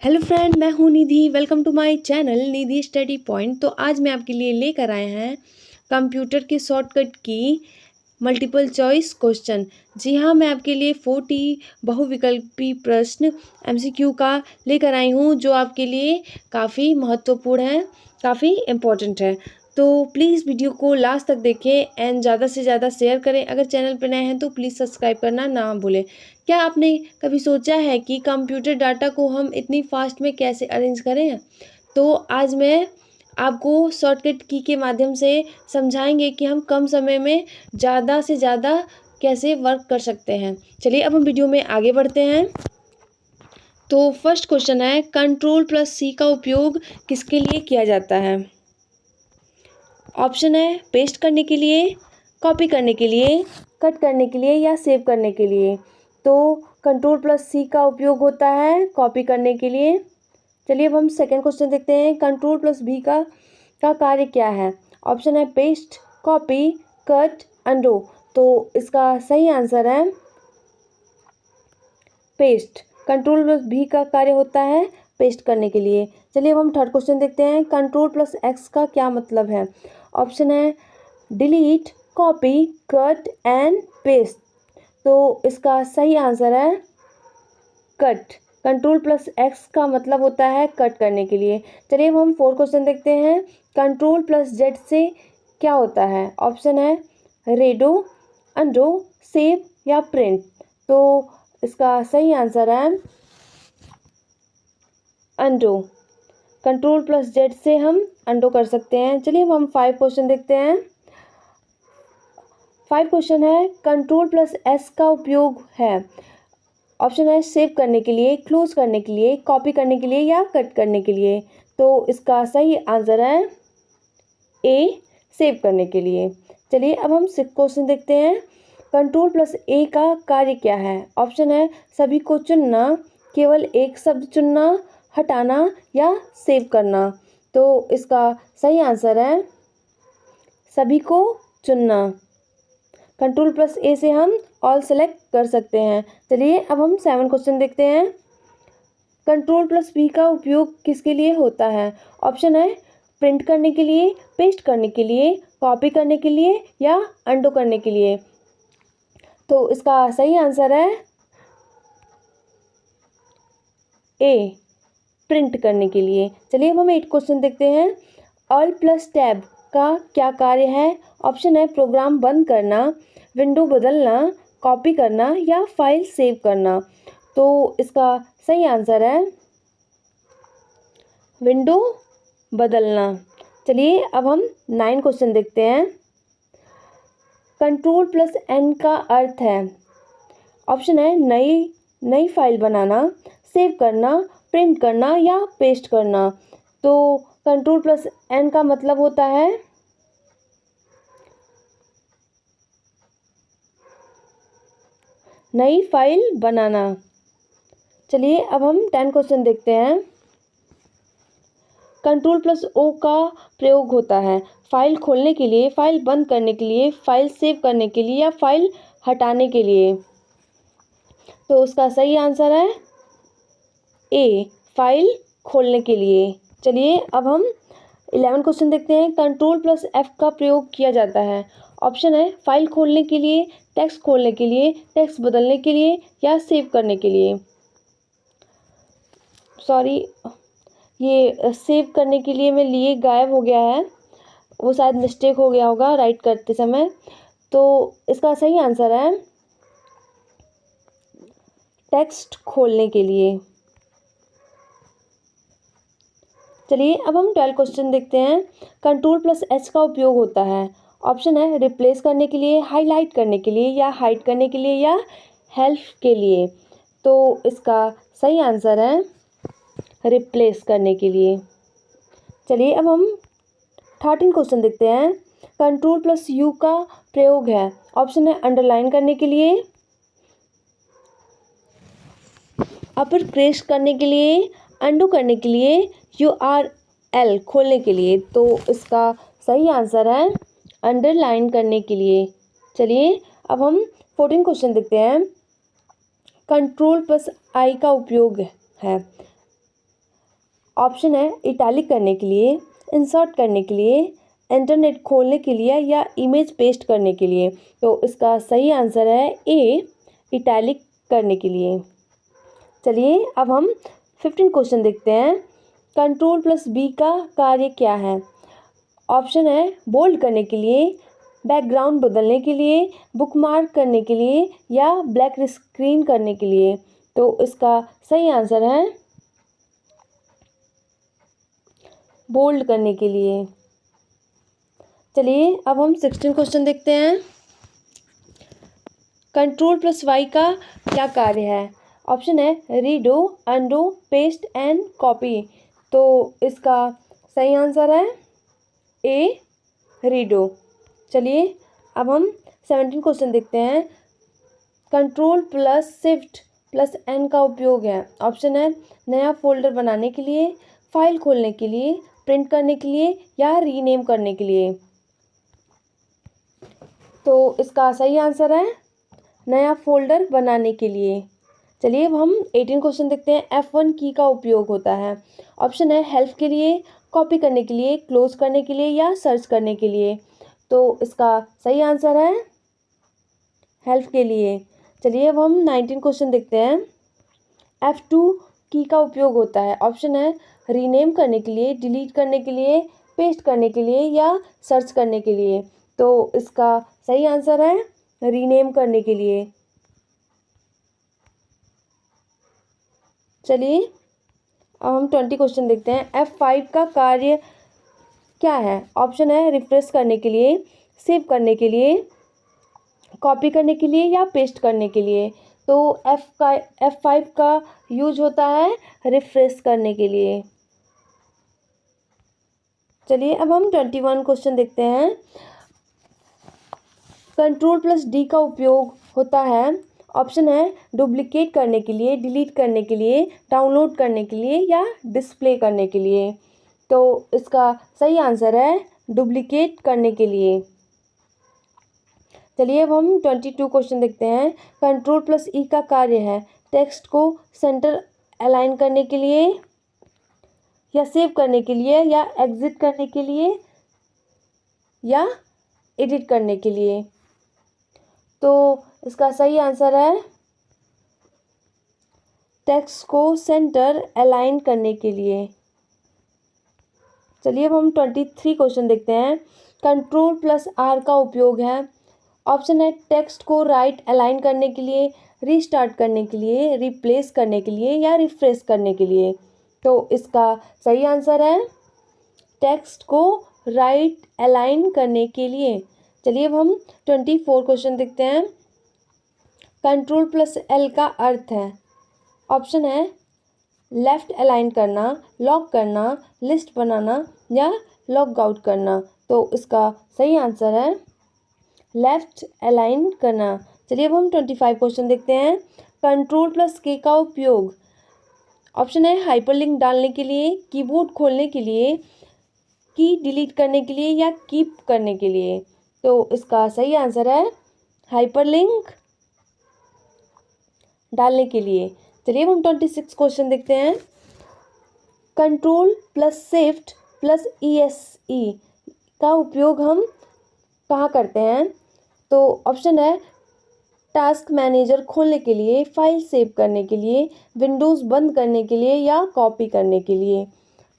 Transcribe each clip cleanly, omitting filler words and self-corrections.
Hello friend, मैं हूँ Nidhi. Welcome to my channel Nidhi study point. तो आज मैं आपके लिए लेकर आए हैं कंप्यूटर की शॉर्टकट की मल्टीपल चॉइस क्वेश्चन। जी हाँ, मैं आपके लिए 40 बहुविकल्पी प्रश्न एमसीक्यू का लेकर आई हूँ, जो आपके लिए काफ़ी महत्वपूर्ण है, काफ़ी इम्पोर्टेंट है। तो प्लीज़ वीडियो को लास्ट तक देखें एंड ज़्यादा से ज़्यादा शेयर करें। अगर चैनल पर नए हैं तो प्लीज़ सब्सक्राइब करना ना भूलें। क्या आपने कभी सोचा है कि कंप्यूटर डाटा को हम इतनी फास्ट में कैसे अरेंज करें? तो आज मैं आपको शॉर्टकट की के माध्यम से समझाएंगे कि हम कम समय में ज़्यादा से ज़्यादा कैसे वर्क कर सकते हैं। चलिए अब हम वीडियो में आगे बढ़ते हैं। तो फर्स्ट क्वेश्चन है, Ctrl+C का उपयोग किसके लिए किया जाता है? ऑप्शन है पेस्ट करने के लिए, कॉपी करने के लिए, कट करने के लिए या सेव करने के लिए। तो Ctrl+C का उपयोग होता है कॉपी करने के लिए। चलिए अब हम सेकेंड क्वेश्चन देखते हैं, Ctrl+V का कार्य क्या है? ऑप्शन है पेस्ट, कॉपी, कट, अनडू। तो इसका सही आंसर है पेस्ट। Ctrl+V का कार्य होता है पेस्ट करने के लिए। चलिए अब हम थर्ड क्वेश्चन देखते हैं, Ctrl+X का क्या मतलब है? ऑप्शन है delete, copy, cut and paste. तो इसका सही आंसर है कट। Ctrl+X का मतलब होता है कट करने के लिए। चलिए अब हम फोर्थ क्वेश्चन देखते हैं, Ctrl+Z से क्या होता है? ऑप्शन है रेडो, अनडू, सेव या प्रिंट। तो इसका सही आंसर है अनडू। Ctrl+Z से हम अनडू कर सकते हैं। चलिए अब हम 5 क्वेश्चन देखते हैं। 5 क्वेश्चन है, Ctrl+S का उपयोग है। ऑप्शन है सेव करने के लिए, क्लोज करने के लिए, कॉपी करने के लिए या कट करने के लिए। तो इसका सही आंसर है ए, सेव करने के लिए। चलिए अब हम 6 क्वेश्चन देखते हैं, Ctrl+A का कार्य क्या है? ऑप्शन है सभी को चुनना, केवल एक शब्द चुनना, हटाना या सेव करना। तो इसका सही आंसर है सभी को चुनना। Ctrl+A से हम ऑल सेलेक्ट कर सकते हैं। चलिए अब हम 7 क्वेश्चन देखते हैं, Ctrl+V का उपयोग किसके लिए होता है? ऑप्शन है प्रिंट करने के लिए, पेस्ट करने के लिए, कॉपी करने के लिए या अनडू करने के लिए। तो इसका सही आंसर है ए, प्रिंट करने के लिए। चलिए अब हम 8 क्वेश्चन देखते हैं, Alt+Tab का क्या कार्य है? ऑप्शन है प्रोग्राम बंद करना, विंडो बदलना, कॉपी करना या फाइल सेव करना। तो इसका सही आंसर है विंडो बदलना। चलिए अब हम 9 क्वेश्चन देखते हैं, Ctrl+N का अर्थ है। ऑप्शन है नई फाइल बनाना, सेव करना, प्रिंट करना या पेस्ट करना। तो Ctrl+N का मतलब होता है नई फाइल बनाना। चलिए अब हम 10 क्वेश्चन देखते हैं, Ctrl+O का प्रयोग होता है फाइल खोलने के लिए, फाइल बंद करने के लिए, फाइल सेव करने के लिए या फाइल हटाने के लिए। तो उसका सही आंसर है ए, फाइल खोलने के लिए। चलिए अब हम 11 क्वेश्चन देखते हैं, Ctrl+F का प्रयोग किया जाता है। ऑप्शन है फाइल खोलने के लिए, टेक्स्ट खोलने के लिए, टेक्स्ट बदलने के लिए या सेव करने के लिए। सॉरी, ये सेव करने के लिए में लिए गायब हो गया है, वो शायद मिस्टेक हो गया होगा राइट करते समय। तो इसका सही आंसर है टेक्स्ट खोलने के लिए। चलिए अब हम 12 क्वेश्चन देखते हैं, Ctrl+H का उपयोग होता है। ऑप्शन है रिप्लेस करने के लिए, हाईलाइट करने के लिए या हाइड करने के लिए या हेल्प के लिए। तो इसका सही आंसर है रिप्लेस करने के लिए। चलिए अब हम 13 क्वेश्चन देखते हैं, Ctrl+U का प्रयोग है। ऑप्शन है अंडरलाइन करने के लिए, अपर केस करने के लिए, अनडू करने के लिए, URL खोलने के लिए। तो इसका सही आंसर है अंडरलाइन करने के लिए। चलिए अब हम 14 क्वेश्चन देखते हैं, Ctrl+I का उपयोग है। ऑप्शन है इटैलिक करने के लिए, इंसर्ट करने के लिए, इंटरनेट खोलने के लिए या इमेज पेस्ट करने के लिए। तो इसका सही आंसर है ए, इटैलिक करने के लिए। चलिए अब हम 15 क्वेश्चन देखते हैं। कंट्रोल प्लस बी का कार्य क्या है? ऑप्शन है बोल्ड करने के लिए, बैकग्राउंड बदलने के लिए, बुकमार्क करने के लिए या ब्लैक स्क्रीन करने के लिए। तो इसका सही आंसर है बोल्ड करने के लिए। चलिए अब हम 16 क्वेश्चन देखते हैं। कंट्रोल प्लस वाई का क्या कार्य है? ऑप्शन है redo, undo, paste and copy. तो इसका सही आंसर है ए, रीडो। चलिए अब हम 17 क्वेश्चन देखते हैं। Control plus shift plus N का उपयोग है। ऑप्शन है नया फोल्डर बनाने के लिए, फाइल खोलने के लिए, प्रिंट करने के लिए या रीनेम करने के लिए। तो इसका सही आंसर है नया फोल्डर बनाने के लिए। चलिए अब हम 18 क्वेश्चन देखते हैं। F1 की का उपयोग होता है। ऑप्शन है हेल्प के लिए, कॉपी करने के लिए, क्लोज करने के लिए या सर्च करने के लिए। तो इसका सही आंसर है हेल्प के लिए। चलिए अब हम 19 क्वेश्चन देखते हैं। F2 की का उपयोग होता है। ऑप्शन है रीनेम करने के लिए, डिलीट करने के लिए, पेस्ट करने के लिए या सर्च करने के लिए। तो इसका सही आंसर है रीनेम करने के लिए। चलिए अब हम 20 क्वेश्चन देखते हैं। F5 का कार्य क्या है? ऑप्शन है रिफ्रेश करने के लिए, सेव करने के लिए, कॉपी करने के लिए या पेस्ट करने के लिए। तो F5 का यूज होता है रिफ्रेश करने के लिए। चलिए अब हम 21 क्वेश्चन देखते हैं। कंट्रोल प्लस डी का उपयोग होता है। ऑप्शन है डुप्लीकेट करने के लिए, डिलीट करने के लिए, डाउनलोड करने के लिए या डिस्प्ले करने के लिए। तो इसका सही आंसर है डुप्लीकेट करने के लिए। चलिए अब हम 22 क्वेश्चन देखते हैं। कंट्रोल प्लस ई का कार्य है टेक्स्ट को सेंटर अलाइन करने के लिए या सेव करने के लिए या एग्जिट करने के लिए या एडिट करने के लिए। तो इसका सही आंसर है टेक्स्ट को सेंटर अलाइन करने के लिए। चलिए अब हम 23 क्वेश्चन देखते हैं। कंट्रोल प्लस आर का उपयोग है। ऑप्शन है टेक्स्ट को राइट अलाइन करने के लिए, रीस्टार्ट करने के लिए, रिप्लेस करने के लिए या रिफ्रेश करने के लिए। तो इसका सही आंसर है टेक्स्ट को राइट अलाइन करने के लिए। चलिए अब हम 24 क्वेश्चन देखते हैं। कंट्रोल प्लस एल का अर्थ है। ऑप्शन है लेफ़्ट अलाइन करना, लॉक करना, लिस्ट बनाना या लॉग आउट करना। तो इसका सही आंसर है लेफ़्ट अलाइन करना। चलिए अब हम 25 क्वेश्चन देखते हैं। कंट्रोल प्लस के का उपयोग। ऑप्शन है हाइपरलिंक डालने के लिए, कीबोर्ड खोलने के लिए, की डिलीट करने के लिए या कीप करने के लिए। तो इसका सही आंसर है हाइपरलिंक डालने के लिए। चलिए अब हम 26 क्वेश्चन देखते हैं। Control plus shift plus ESC का उपयोग हम कहाँ करते हैं? तो ऑप्शन है टास्क मैनेजर खोलने के लिए, फाइल सेव करने के लिए, विंडोज़ बंद करने के लिए या कॉपी करने के लिए।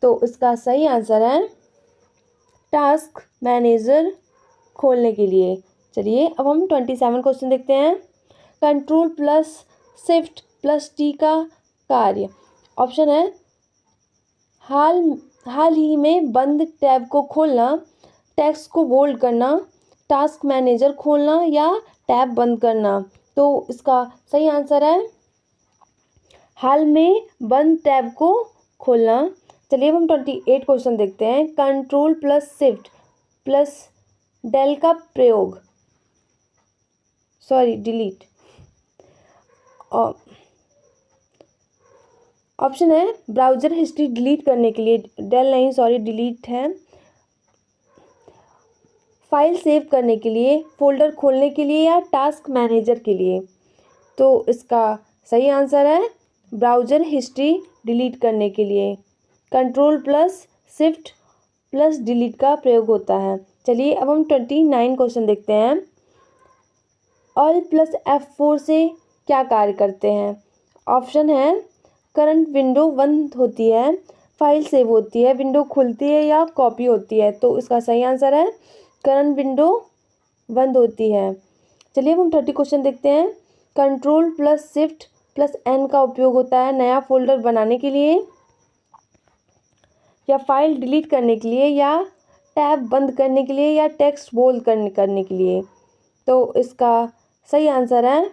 तो इसका सही आंसर है टास्क मैनेजर खोलने के लिए। चलिए अब हम 27 क्वेश्चन देखते हैं। Control plus shift plus T का कार्य। ऑप्शन है हाल ही में बंद टैब को खोलना, टेक्स्ट को बोल्ड करना, टास्क मैनेजर खोलना या टैब बंद करना। तो इसका सही आंसर है हाल में बंद टैब को खोलना। चलिए अब हम 28 क्वेश्चन देखते हैं। Control plus shift plus del का प्रयोग, डिलीट। ऑप्शन है ब्राउज़र हिस्ट्री डिलीट करने के लिए, डेल नहीं डिलीट है। फाइल सेव करने के लिए, फोल्डर खोलने के लिए या टास्क मैनेजर के लिए। तो इसका सही आंसर है ब्राउज़र हिस्ट्री डिलीट करने के लिए। Control plus shift plus delete का प्रयोग होता है। चलिए अब हम 29 क्वेश्चन देखते हैं। ऑल प्लस F4 से क्या कार्य करते हैं? ऑप्शन है करंट विंडो बंद होती है, फाइल सेव होती है, विंडो खुलती है या कॉपी होती है। तो इसका सही आंसर है करंट विंडो बंद होती है। चलिए अब हम 30 क्वेश्चन देखते हैं। Control plus shift plus N का उपयोग होता है नया फोल्डर बनाने के लिए या फाइल डिलीट करने के लिए या टैब बंद करने के लिए या टेक्स्ट बोल्ड करने के लिए। तो इसका सही आंसर है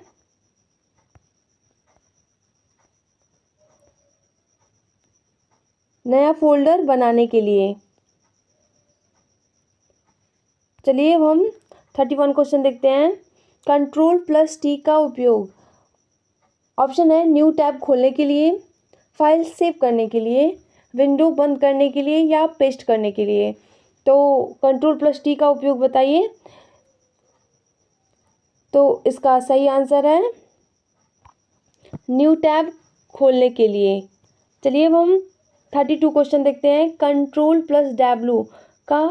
नया फोल्डर बनाने के लिए। चलिए अब हम 31 क्वेश्चन देखते हैं। कंट्रोल प्लस T का उपयोग ऑप्शन है न्यू टैब खोलने के लिए, फाइल सेव करने के लिए, विंडो बंद करने के लिए या पेस्ट करने के लिए। तो कंट्रोल प्लस T का उपयोग बताइए। तो इसका सही आंसर है न्यू टैब खोलने के लिए। चलिए अब हम 32 क्वेश्चन देखते हैं। कंट्रोल प्लस W का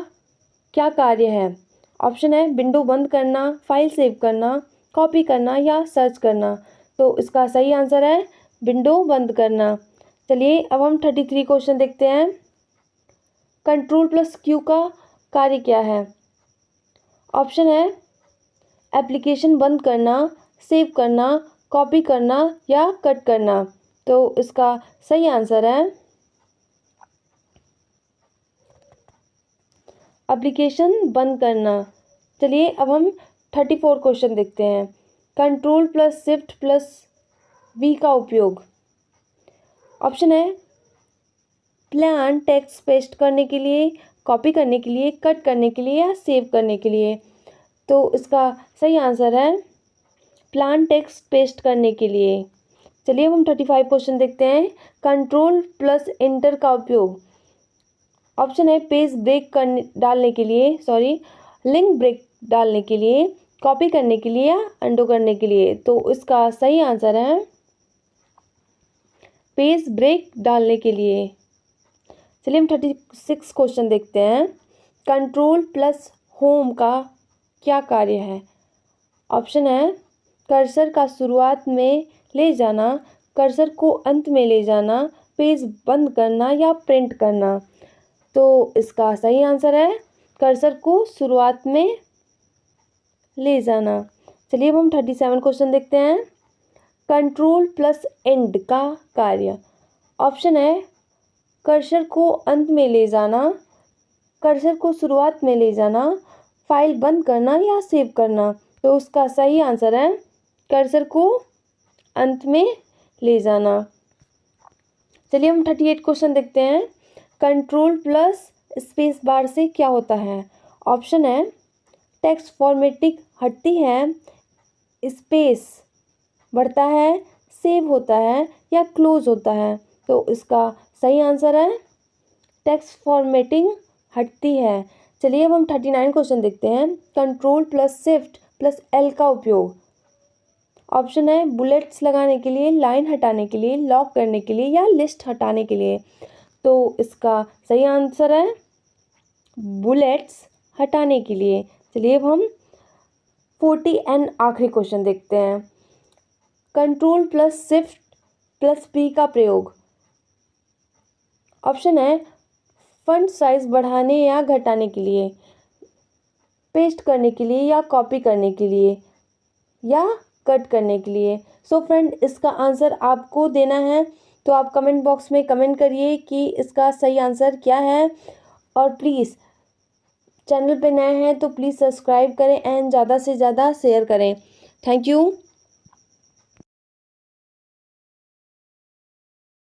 क्या कार्य है? ऑप्शन है विंडो बंद करना, फाइल सेव करना, कॉपी करना या सर्च करना। तो इसका सही आंसर है विंडो बंद करना। चलिए अब हम 33 क्वेश्चन देखते हैं। कंट्रोल प्लस Q का कार्य क्या है? ऑप्शन है एप्लीकेशन बंद करना, सेव करना, कॉपी करना या कट करना। तो इसका सही आंसर है एप्लीकेशन बंद करना। चलिए अब हम 34 क्वेश्चन देखते हैं। Control plus shift plus V का उपयोग ऑप्शन है प्लान टेक्स्ट पेस्ट करने के लिए, कॉपी करने के लिए, कट करने के लिए या सेव करने के लिए। तो इसका सही आंसर है प्लान टेक्स्ट पेस्ट करने के लिए। चलिए अब हम 35 क्वेश्चन देखते हैं। कंट्रोल प्लस एंटर का उपयोग ऑप्शन है पेज ब्रेक डालने के लिए, लिंक ब्रेक डालने के लिए, कॉपी करने के लिए या अंडू करने के लिए। तो इसका सही आंसर है पेज ब्रेक डालने के लिए। चलिए हम 36 क्वेश्चन देखते हैं। कंट्रोल प्लस होम का क्या कार्य है? ऑप्शन है कर्सर का शुरुआत में ले जाना, कर्सर को अंत में ले जाना, पेज बंद करना या प्रिंट करना। तो इसका सही आंसर है कर्सर को शुरुआत में ले जाना। चलिए अब हम 37 क्वेश्चन देखते हैं। कंट्रोल प्लस एंड का कार्य ऑप्शन है कर्सर को अंत में ले जाना, कर्सर को शुरुआत में ले जाना, फाइल बंद करना या सेव करना। तो उसका सही आंसर है कर्सर को अंत में ले जाना। चलिए हम 38 क्वेश्चन देखते हैं। कंट्रोल प्लस स्पेस बार से क्या होता है? ऑप्शन है टेक्स्ट फॉर्मेटिंग हटती है, स्पेस बढ़ता है, सेव होता है या क्लोज होता है। तो इसका सही आंसर है टेक्स्ट फॉर्मेटिंग हटती है। चलिए अब हम 39 क्वेश्चन देखते हैं। Control plus shift plus L का उपयोग ऑप्शन है बुलेट्स लगाने के लिए, लाइन हटाने के लिए, लॉक करने के लिए या लिस्ट हटाने के लिए। तो इसका सही आंसर है बुलेट्स हटाने के लिए। चलिए अब हम 40 आखिरी क्वेश्चन देखते हैं। Control plus shift plus P का प्रयोग ऑप्शन है फॉन्ट साइज बढ़ाने या घटाने के लिए, पेस्ट करने के लिए या कॉपी करने के लिए या कट करने के लिए। सो फ्रेंड, इसका आंसर आपको देना है, तो आप कमेंट बॉक्स में कमेंट करिए कि इसका सही आंसर क्या है। और प्लीज़ चैनल पे नए हैं तो प्लीज़ सब्सक्राइब करें एंड ज़्यादा से ज़्यादा शेयर करें। Thank you.